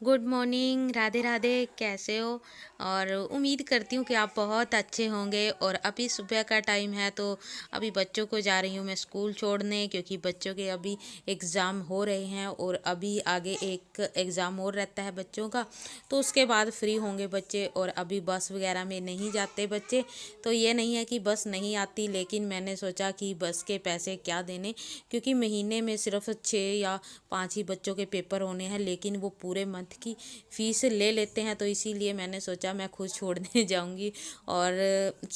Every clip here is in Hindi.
Good morning, Radhe Radhe. कैसे हो? और उम्मीद करती हूँ कि आप बहुत अच्छे होंगे। और अभी सुबह का टाइम है तो अभी बच्चों को जा रही हूँ मैं स्कूल छोड़ने, क्योंकि बच्चों के अभी एग्ज़ाम हो रहे हैं और अभी आगे एक एग्ज़ाम और रहता है बच्चों का। तो उसके बाद फ्री होंगे बच्चे, और अभी बस वगैरह में नहीं जाते बच्चे। तो ये नहीं है कि बस नहीं आती, लेकिन मैंने सोचा कि बस के पैसे क्या देने, क्योंकि महीने में सिर्फ 6 या 5 ही बच्चों के पेपर होने हैं, लेकिन वो पूरे मंथ की फ़ीस ले लेते हैं। तो इसीलिए मैंने सोचा मैं खुद छोड़ने जाऊंगी और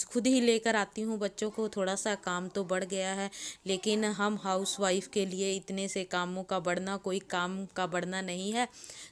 खुद ही लेकर आती हूँ बच्चों को। थोड़ा सा काम तो बढ़ गया है, लेकिन हम हाउस वाइफ के लिए इतने से कामों का बढ़ना कोई काम का बढ़ना नहीं है।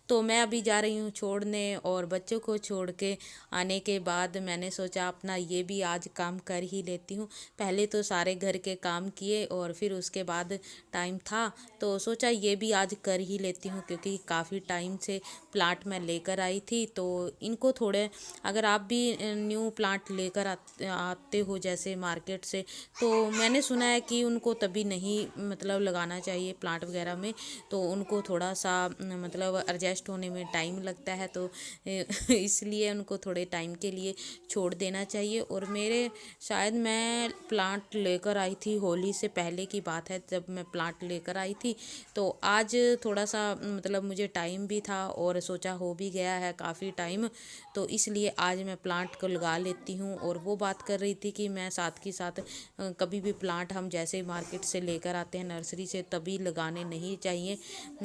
तो मैं अभी जा रही हूँ छोड़ने, और बच्चों को छोड़ के आने के बाद मैंने सोचा अपना ये भी आज काम कर ही लेती हूँ। पहले तो सारे घर के काम किए और फिर उसके बाद टाइम था तो सोचा ये भी आज कर ही लेती हूँ, क्योंकि काफ़ी टाइम से प्लांट मैं लेकर आई थी। तो इनको थोड़े, अगर आप भी न्यू प्लांट लेकर आते हो जैसे मार्केट से, तो मैंने सुना है कि उनको तभी नहीं मतलब लगाना चाहिए प्लांट वगैरह में। तो उनको थोड़ा सा मतलब एडजस्ट होने में टाइम लगता है, तो इसलिए उनको थोड़े टाइम के लिए छोड़ देना चाहिए। और मेरे शायद मैं प्लांट लेकर आई थी होली से पहले की बात है, जब मैं प्लांट लेकर आई थी। तो आज थोड़ा सा मतलब मुझे टाइम भी था और सोचा हो भी गया है काफ़ी टाइम, तो इसलिए आज मैं प्लांट को लगा लेती हूँ। और वो बात कर रही थी कि मैं साथ के साथ कभी भी प्लांट हम जैसे मार्केट से लेकर आते हैं नर्सरी से, तभी लगाने नहीं चाहिए।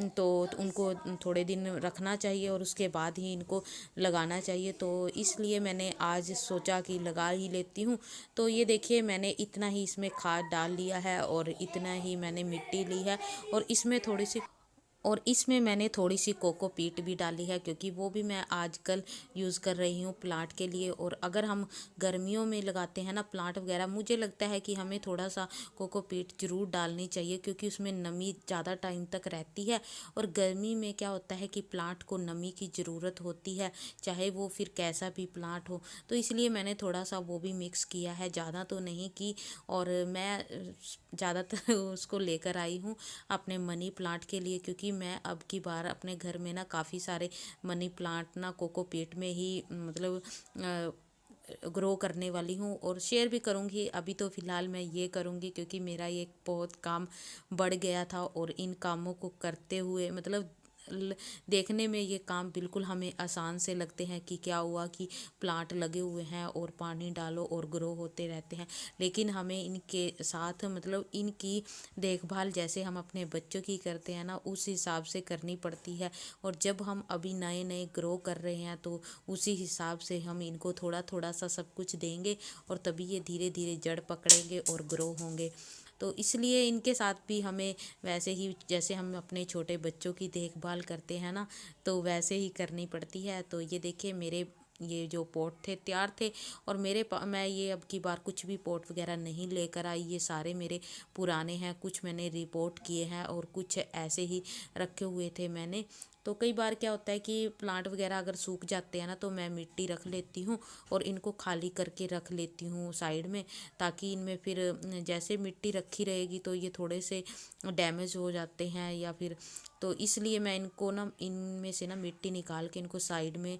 तो उनको थोड़े दिन रखना चाहिए और उसके बाद ही इनको लगाना चाहिए। तो इसलिए मैंने आज सोचा कि लगा ही लेती हूँ। तो ये देखिए, मैंने इतना ही इसमें खाद डाल लिया है और इतना ही मैंने मिट्टी ली है, और इसमें मैंने थोड़ी सी कोकोपीट भी डाली है, क्योंकि वो भी मैं आजकल यूज़ कर रही हूँ प्लांट के लिए। और अगर हम गर्मियों में लगाते हैं ना प्लांट वगैरह, मुझे लगता है कि हमें थोड़ा सा कोकोपीट ज़रूर डालनी चाहिए, क्योंकि उसमें नमी ज़्यादा टाइम तक रहती है। और गर्मी में क्या होता है कि प्लांट को नमी की ज़रूरत होती है, चाहे वो फिर कैसा भी प्लांट हो। तो इसलिए मैंने थोड़ा सा वो भी मिक्स किया है, ज़्यादा तो नहीं की। और मैं ज़्यादातर उसको लेकर आई हूँ अपने मनी प्लांट के लिए, क्योंकि मैं अब की बार अपने घर में ना काफ़ी सारे मनी प्लांट ना कोकोपीट में ही मतलब ग्रो करने वाली हूँ, और शेयर भी करूँगी। अभी तो फ़िलहाल मैं ये करूँगी, क्योंकि मेरा ये बहुत काम बढ़ गया था, और इन कामों को करते हुए मतलब देखने में ये काम बिल्कुल हमें आसान से लगते हैं कि क्या हुआ कि प्लांट लगे हुए हैं और पानी डालो और ग्रो होते रहते हैं। लेकिन हमें इनके साथ मतलब इनकी देखभाल जैसे हम अपने बच्चों की करते हैं ना, उस हिसाब से करनी पड़ती है। और जब हम अभी नए नए ग्रो कर रहे हैं, तो उसी हिसाब से हम इनको थोड़ा थोड़ा सा सब कुछ देंगे, और तभी ये धीरे धीरे जड़ पकड़ेंगे और ग्रो होंगे। तो इसलिए इनके साथ भी हमें वैसे ही, जैसे हम अपने छोटे बच्चों की देखभाल करते हैं ना, तो वैसे ही करनी पड़ती है। तो ये देखिए, मेरे ये जो पॉट थे तैयार थे, और मैं ये अब की बार कुछ भी पॉट वगैरह नहीं लेकर आई। ये सारे मेरे पुराने हैं, कुछ मैंने रिपोर्ट किए हैं और कुछ ऐसे ही रखे हुए थे मैंने। तो कई बार क्या होता है कि प्लांट वगैरह अगर सूख जाते हैं ना, तो मैं मिट्टी रख लेती हूँ और इनको खाली करके रख लेती हूँ साइड में, ताकि इनमें फिर जैसे मिट्टी रखी रहेगी तो ये थोड़े से डैमेज हो जाते हैं या फिर, तो इसलिए मैं इनको ना इनमें से ना मिट्टी निकाल के इनको साइड में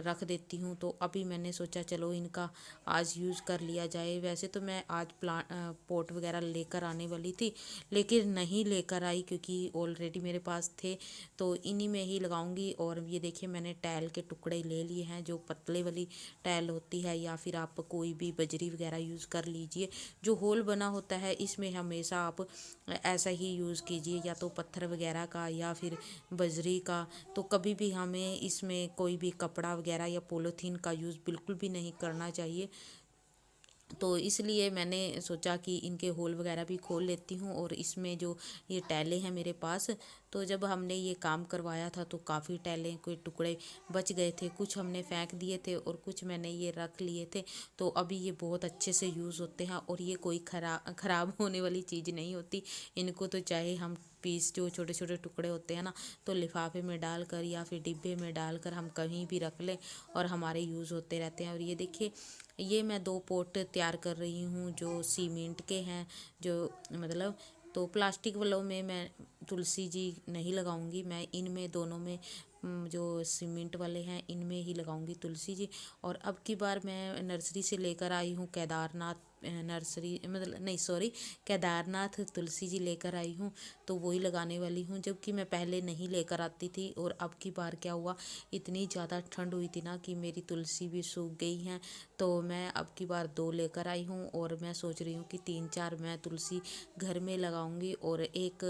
रख देती हूँ। तो अभी मैंने सोचा चलो इनका आज यूज़ कर लिया जाए। वैसे तो मैं आज प्लांट पॉट वगैरह लेकर आने वाली थी, लेकिन नहीं लेकर आई, क्योंकि ऑलरेडी मेरे पास थे। तो इन्हीं में ही लगाऊंगी। और ये देखिए, मैंने टाइल के टुकड़े ले लिए हैं, जो पतले वाली टाइल होती है, या फिर आप कोई भी बजरी वगैरह यूज़ कर लीजिए। जो होल बना होता है इसमें हमेशा आप ऐसा ही यूज़ कीजिए, या तो पत्थर वगैरह का या फिर बजरी का। तो कभी भी हमें इसमें कोई भी कपड़ा वगैरह या पॉलीथीन का यूज़ बिल्कुल भी नहीं करना चाहिए। तो इसलिए मैंने सोचा कि इनके होल वगैरह भी खोल लेती हूँ। और इसमें जो ये टैले हैं मेरे पास, तो जब हमने ये काम करवाया था तो काफ़ी टैले कोई टुकड़े बच गए थे, कुछ हमने फेंक दिए थे और कुछ मैंने ये रख लिए थे। तो अभी ये बहुत अच्छे से यूज़ होते हैं, और ये कोई ख़राब होने वाली चीज़ नहीं होती। इनको तो चाहे हम पीस, जो छोटे छोटे टुकड़े होते हैं ना, तो लिफाफे में डालकर या फिर डिब्बे में डालकर हम कहीं भी रख लें, और हमारे यूज़ होते रहते हैं। और ये देखिए, ये मैं 2 पॉट तैयार कर रही हूँ जो सीमेंट के हैं, जो मतलब, तो प्लास्टिक वालों में मैं तुलसी जी नहीं लगाऊंगी, मैं इनमें दोनों में जो सीमेंट वाले हैं इनमें ही लगाऊंगी तुलसी जी। और अब की बार मैं नर्सरी से लेकर आई हूँ केदारनाथ नर्सरी, मतलब नहीं सॉरी, केदारनाथ तुलसी जी लेकर आई हूँ, तो वही लगाने वाली हूँ। जबकि मैं पहले नहीं लेकर आती थी, और अब की बार क्या हुआ, इतनी ज़्यादा ठंड हुई थी ना कि मेरी तुलसी भी सूख गई हैं। तो मैं अब की बार 2 लेकर आई हूँ, और मैं सोच रही हूँ कि 3-4 मैं तुलसी घर में लगाऊंगी, और एक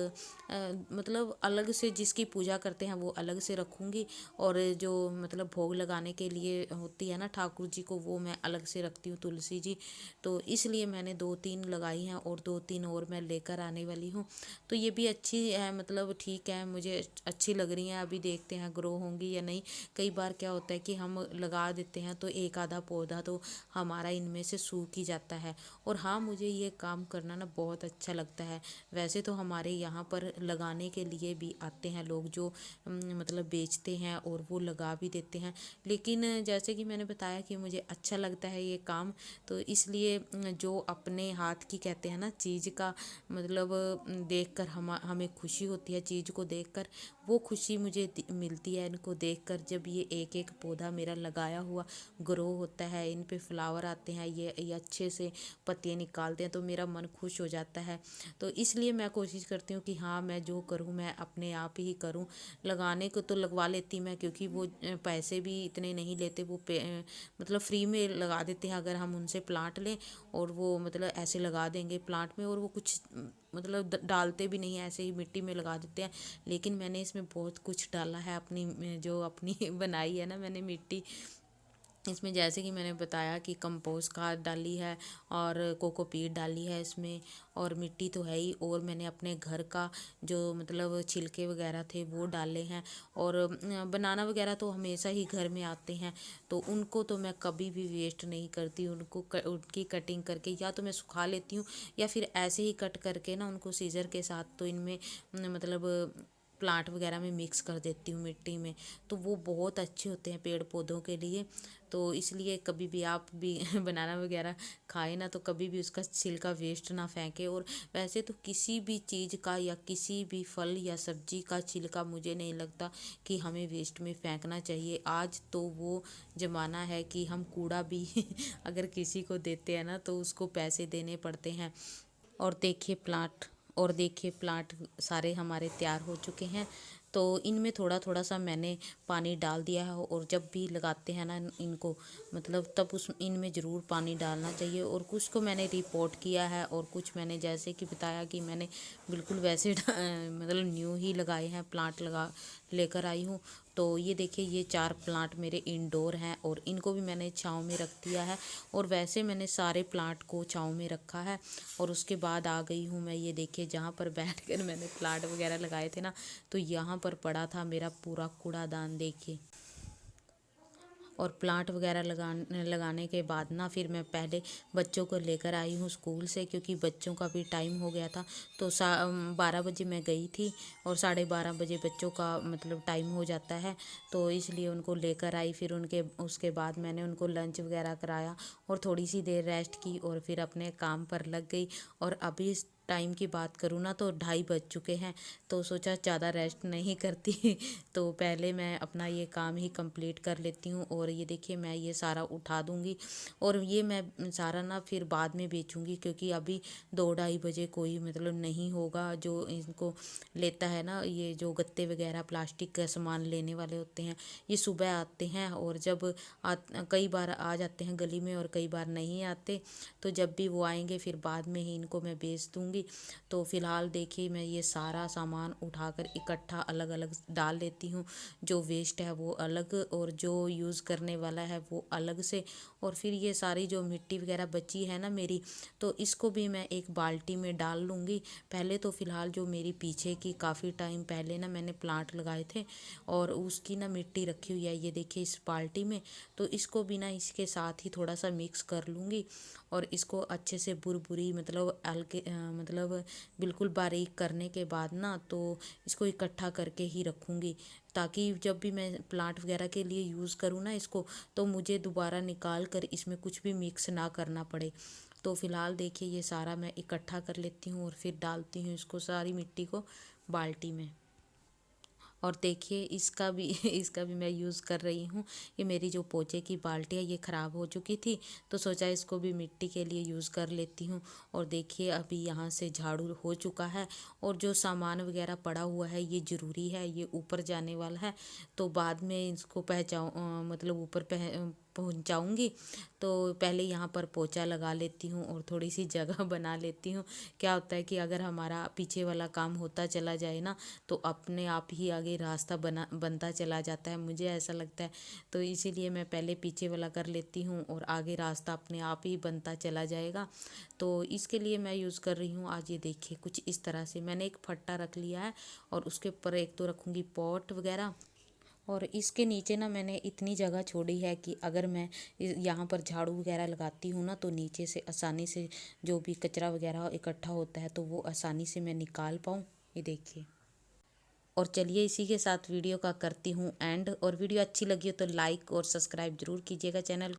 मतलब अलग से जिसकी पूजा करते हैं वो अलग से रखूँगी, और जो मतलब भोग लगाने के लिए होती है ना ठाकुर जी को, वो मैं अलग से रखती हूँ तुलसी जी। तो इसलिए मैंने 2-3 लगाई हैं, और 2-3 और मैं लेकर आने वाली हूँ। तो ये भी अच्छी है, मतलब ठीक है, मुझे अच्छी लग रही हैं। अभी देखते हैं ग्रो होंगी या नहीं। कई बार क्या होता है कि हम लगा देते हैं तो एक आधा पौधा तो हमारा इनमें से सूख ही जाता है। और हाँ, मुझे ये काम करना ना बहुत अच्छा लगता है। वैसे तो हमारे यहाँ पर लगाने के लिए भी आते हैं लोग, जो मतलब बेचते हैं और वो लगा भी देते हैं। लेकिन जैसे कि मैंने बताया कि मुझे अच्छा लगता है ये काम, तो इसलिए जो अपने हाथ की कहते हैं ना चीज़ का मतलब देखकर हमें खुशी होती है, चीज़ को देखकर वो खुशी मुझे मिलती है इनको देखकर। जब ये एक एक पौधा मेरा लगाया हुआ ग्रो होता है, इन पे फ्लावर आते हैं, ये अच्छे से पत्तियाँ निकालते हैं, तो मेरा मन खुश हो जाता है। तो इसलिए मैं कोशिश करती हूँ कि हाँ, मैं जो करूँ मैं अपने आप ही करूँ। लगाने को तो लगवा लेती मैं, क्योंकि वो पैसे भी इतने नहीं लेते, वो मतलब फ्री में लगा देते हैं अगर हम उनसे प्लांट लें। और वो मतलब ऐसे लगा देंगे प्लांट में, और वो कुछ मतलब डालते भी नहीं है, ऐसे ही मिट्टी में लगा देते हैं। लेकिन मैंने इसमें बहुत कुछ डाला है, अपनी जो अपनी बनाई है ना मैंने मिट्टी, इसमें जैसे कि मैंने बताया कि कंपोस्ट खाद डाली है, और कोकोपीट डाली है इसमें, और मिट्टी तो है ही, और मैंने अपने घर का जो मतलब छिलके वगैरह थे वो डाले हैं। और बनाना वगैरह तो हमेशा ही घर में आते हैं, तो उनको तो मैं कभी भी वेस्ट नहीं करती। उनकी कटिंग करके या तो मैं सुखा लेती हूँ, या फिर ऐसे ही कट करके ना उनको सीजर के साथ तो इनमें मतलब प्लांट वगैरह में मिक्स कर देती हूँ मिट्टी में। तो वो बहुत अच्छे होते हैं पेड़ पौधों के लिए। तो इसलिए कभी भी आप भी बनाना वगैरह खाए ना, तो कभी भी उसका छिलका वेस्ट ना फेंके। और वैसे तो किसी भी चीज़ का या किसी भी फल या सब्जी का छिलका मुझे नहीं लगता कि हमें वेस्ट में फेंकना चाहिए। आज तो वो ज़माना है कि हम कूड़ा भी अगर किसी को देते हैं ना तो उसको पैसे देने पड़ते हैं। और देखिए प्लांट सारे हमारे तैयार हो चुके हैं। तो इनमें थोड़ा थोड़ा सा मैंने पानी डाल दिया है, और जब भी लगाते हैं ना इनको, मतलब तब उस इनमें ज़रूर पानी डालना चाहिए। और कुछ को मैंने रिपोर्ट किया है, और कुछ मैंने जैसे कि बताया कि मैंने बिल्कुल वैसे मतलब न्यू ही लगाए हैं, प्लांट लगा लेकर आई हूँ। तो ये देखिए, ये 4 प्लांट मेरे इंडोर हैं, और इनको भी मैंने छाँव में रख दिया है। और वैसे मैंने सारे प्लांट को छाँव में रखा है। और उसके बाद आ गई हूँ मैं, ये देखिए जहाँ पर बैठकर मैंने प्लांट वगैरह लगाए थे ना, तो यहाँ पर पड़ा था मेरा पूरा कूड़ादान देखिए। और प्लांट वगैरह लगाने के बाद ना फिर मैं पहले बच्चों को लेकर आई हूँ स्कूल से, क्योंकि बच्चों का भी टाइम हो गया था। तो 12 बजे मैं गई थी, और 12:30 बजे बच्चों का मतलब टाइम हो जाता है। तो इसलिए उनको लेकर आई, फिर उसके बाद मैंने उनको लंच वगैरह कराया, और थोड़ी सी देर रेस्ट की, और फिर अपने काम पर लग गई। और अभी इस टाइम की बात करूँ ना तो 2:30 बज चुके हैं। तो सोचा ज़्यादा रेस्ट नहीं करती तो पहले मैं अपना ये काम ही कंप्लीट कर लेती हूँ। और ये देखिए, मैं ये सारा उठा दूँगी, और ये मैं सारा ना फिर बाद में बेचूँगी, क्योंकि अभी 2-2:30 बजे कोई मतलब नहीं होगा जो इनको लेता है ना। ये जो गत्ते वगैरह प्लास्टिक का सामान लेने वाले होते हैं, ये सुबह आते हैं, और जब कई बार आ जाते हैं गली में, और कई बार नहीं आते। तो जब भी वो आएंगे फिर बाद में ही इनको मैं बेच दूँगी। तो फ़िलहाल देखिए, मैं ये सारा सामान उठाकर इकट्ठा अलग अलग डाल लेती हूँ। जो वेस्ट है वो अलग, और जो यूज़ करने वाला है वो अलग से। और फिर ये सारी जो मिट्टी वगैरह बची है ना मेरी, तो इसको भी मैं एक बाल्टी में डाल लूँगी। पहले तो फ़िलहाल जो मेरी पीछे की काफ़ी टाइम पहले ना मैंने प्लांट लगाए थे, और उसकी ना मिट्टी रखी हुई है ये देखिए इस बाल्टी में। तो इसको भी ना इसके साथ ही थोड़ा सा मिक्स कर लूँगी, और इसको अच्छे से बुरबुरी मतलब हल्के मतलब बिल्कुल बारीक करने के बाद ना, तो इसको इकट्ठा करके ही रखूँगी, ताकि जब भी मैं प्लांट वगैरह के लिए यूज़ करूँ ना इसको, तो मुझे दोबारा निकाल कर इसमें कुछ भी मिक्स ना करना पड़े। तो फ़िलहाल देखिए, ये सारा मैं इकट्ठा कर लेती हूँ, और फिर डालती हूँ इसको सारी मिट्टी को बाल्टी में। और देखिए इसका भी इसका भी मैं यूज़ कर रही हूँ। ये मेरी जो पोछे की बाल्टी है ये ख़राब हो चुकी थी, तो सोचा इसको भी मिट्टी के लिए यूज़ कर लेती हूँ। और देखिए अभी यहाँ से झाड़ू हो चुका है, और जो सामान वगैरह पड़ा हुआ है ये ज़रूरी है, ये ऊपर जाने वाला है, तो बाद में इसको मतलब ऊपर पहुंचाऊंगी। तो पहले यहाँ पर पोछा लगा लेती हूँ और थोड़ी सी जगह बना लेती हूँ। क्या होता है कि अगर हमारा पीछे वाला काम होता चला जाए ना, तो अपने आप ही आगे रास्ता बनता चला जाता है, मुझे ऐसा लगता है। तो इसीलिए मैं पहले पीछे वाला कर लेती हूँ और आगे रास्ता अपने आप ही बनता चला जाएगा। तो इसके लिए मैं यूज़ कर रही हूँ। आज ये देखिए कुछ इस तरह से मैंने एक फट्टा रख लिया है, और उसके ऊपर एक तो रखूँगी पॉट वगैरह। और इसके नीचे ना मैंने इतनी जगह छोड़ी है कि अगर मैं यहाँ पर झाड़ू वगैरह लगाती हूँ ना, तो नीचे से आसानी से जो भी कचरा वगैरह इकट्ठा होता है तो वो आसानी से मैं निकाल पाऊँ। ये देखिए। और चलिए इसी के साथ वीडियो का करती हूँ एंड। और वीडियो अच्छी लगी हो तो लाइक और सब्सक्राइब जरूर कीजिएगा चैनल।